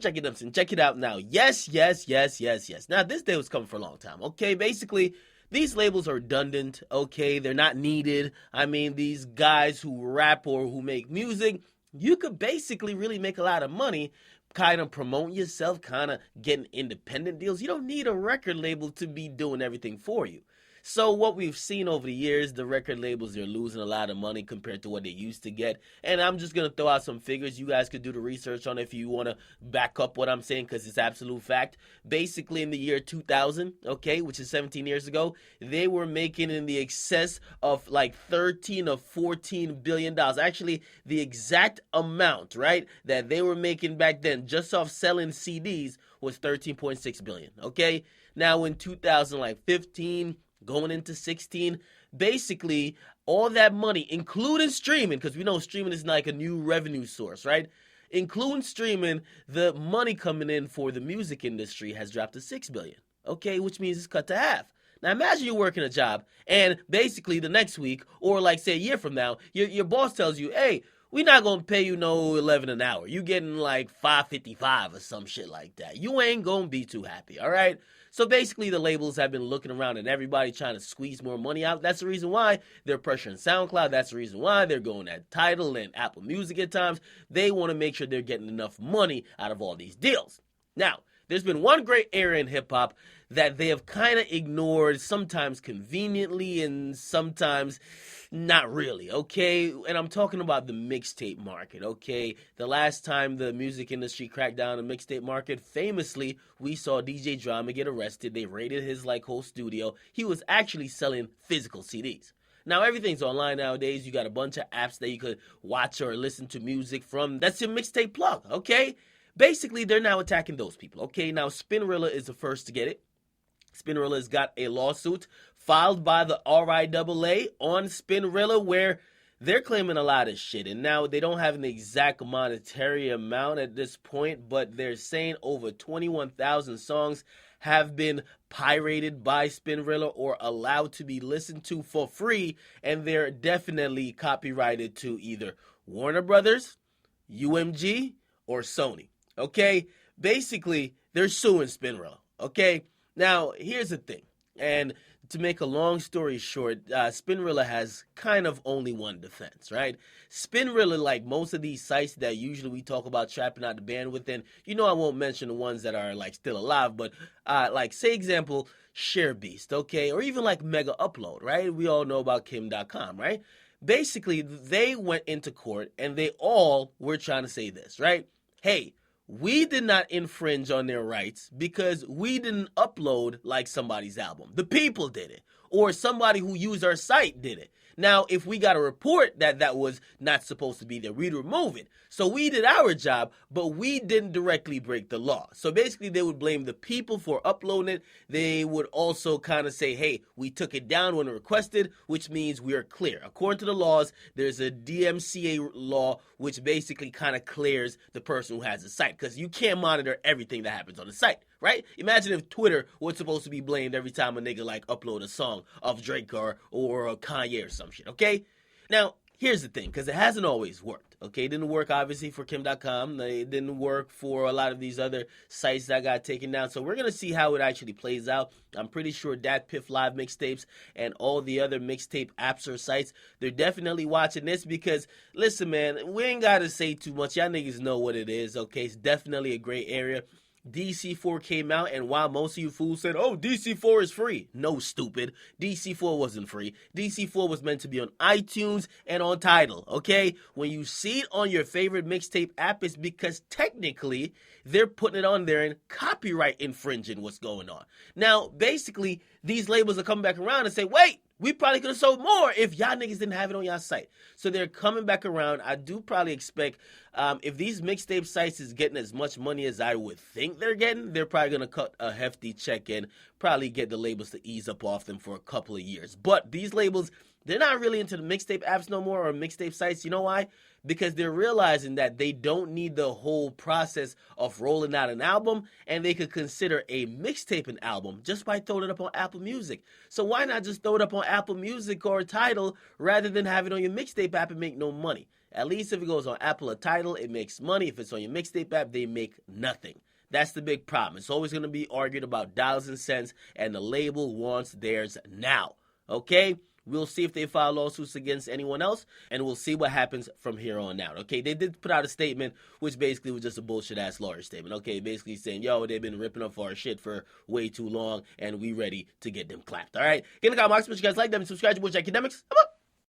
check it out. Check it out now. Yes. Now, this day was coming for a long time, okay? Basically, these labels are redundant, okay? They're not needed. I mean, these guys who rap or who make music, you could basically really make a lot of money kind of promoting yourself, kind of getting independent deals. You don't need a record label to be doing everything for you. So what we've seen over the years, the record labels, they're losing a lot of money compared to what they used to get. And I'm just going to throw out some figures. You guys could do the research on it if you want to back up what I'm saying, because it's absolute fact. Basically, in the year 2000, okay, which is 17 years ago, they were making in the excess of like 13 or 14 billion dollars. Actually, the exact amount, right, that they were making back then just off selling CDs was 13.6 billion, okay? Now in 2015, going into 16, basically all that money, including streaming, because we know streaming is like a new revenue source, right? Including streaming, the money coming in for the music industry has dropped to 6 billion, okay? Which means it's cut to half. Now imagine you're working a job and basically the next week, or like say a year from now, your boss tells you, hey, we're not going to pay you no 11 an hour. You getting like $5.55 or some shit like that. You ain't going to be too happy, all right? So basically, the labels have been looking around at everybody trying to squeeze more money out. That's the reason why they're pressuring SoundCloud. That's the reason why they're going at Tidal and Apple Music at times. They want to make sure they're getting enough money out of all these deals. Now, there's been one great area in hip-hop that they have kind of ignored, sometimes conveniently and sometimes not really, okay? And I'm talking about the mixtape market, okay? The last time the music industry cracked down on the mixtape market, famously, we saw DJ Drama get arrested. They raided his whole studio. He was actually selling physical CDs. Now, everything's online nowadays. You got a bunch of apps that you could watch or listen to music from. That's your mixtape plug, okay? Basically, they're now attacking those people, okay? Now, Spinrilla is the first to get it. Spinrilla has got a lawsuit filed by the RIAA on Spinrilla where they're claiming a lot of shit. And now they don't have an exact monetary amount at this point, but they're saying over 21,000 songs have been pirated by Spinrilla or allowed to be listened to for free. And they're definitely copyrighted to either Warner Brothers, UMG, or Sony. Okay? Basically, they're suing Spinrilla. Okay? Now, here's the thing, and to make a long story short, Spinrilla has kind of only one defense, right? Spinrilla, like most of these sites that usually we talk about trapping out the bandwidth, and you know I won't mention the ones that are like still alive, but like say example, ShareBeast, okay, or even like Mega Upload, right? We all know about Kim.com, right? Basically, they went into court and they all were trying to say this, right? Hey, we did not infringe on their rights because we didn't upload like somebody's album. The people did it. Or somebody who used our site did it. Now, if we got a report that that was not supposed to be there, we'd remove it. So we did our job, but we didn't directly break the law. So basically, they would blame the people for uploading it. They would also kind of say, hey, we took it down when requested, which means we are clear. According to the laws, there's a DMCA law, which basically kind of clears the person who has the site, because you can't monitor everything that happens on the site, right? Imagine if Twitter was supposed to be blamed every time a nigga like upload a song of Drake or Kanye or some shit, okay? Now, here's the thing, because it hasn't always worked, okay? It didn't work, obviously, for Kim.com. It didn't work for a lot of these other sites that got taken down. So we're going to see how it actually plays out. I'm pretty sure Dat Piff Live mixtapes and all the other mixtape apps or sites, they're definitely watching this because, listen, man, we ain't got to say too much. Y'all niggas know what it is, okay? It's definitely a great area. DC4 came out, and while most of you fools said, oh, DC4 is free. No, stupid. DC4 wasn't free. DC4 was meant to be on iTunes and on Tidal, okay? When you see it on your favorite mixtape app, it's because technically they're putting it on there and copyright infringing what's going on. Now, basically, these labels are coming back around and say, wait, we probably could have sold more if y'all niggas didn't have it on y'all site. So they're coming back around. I do probably expect if these mixtape sites is getting as much money as I would think they're getting, they're probably going to cut a hefty check and probably get the labels to ease up off them for a couple of years. But these labels, they're not really into the mixtape apps no more or mixtape sites. You know why? Because they're realizing that they don't need the whole process of rolling out an album, and they could consider a mixtape an album just by throwing it up on Apple Music. So why not just throw it up on Apple Music or Tidal rather than have it on your mixtape app and make no money? At least if it goes on Apple or Tidal, it makes money. If it's on your mixtape app, they make nothing. That's the big problem. It's always going to be argued about dollars and cents, and the label wants theirs now. Okay? We'll see if they file lawsuits against anyone else, and we'll see what happens from here on out. Okay, they did put out a statement, which basically was just a bullshit-ass lawyer statement. Okay, basically saying, yo, they've been ripping up our shit for way too long, and we ready to get them clapped. All right? Get in the comment box. If you guys like them, subscribe to Akademiks.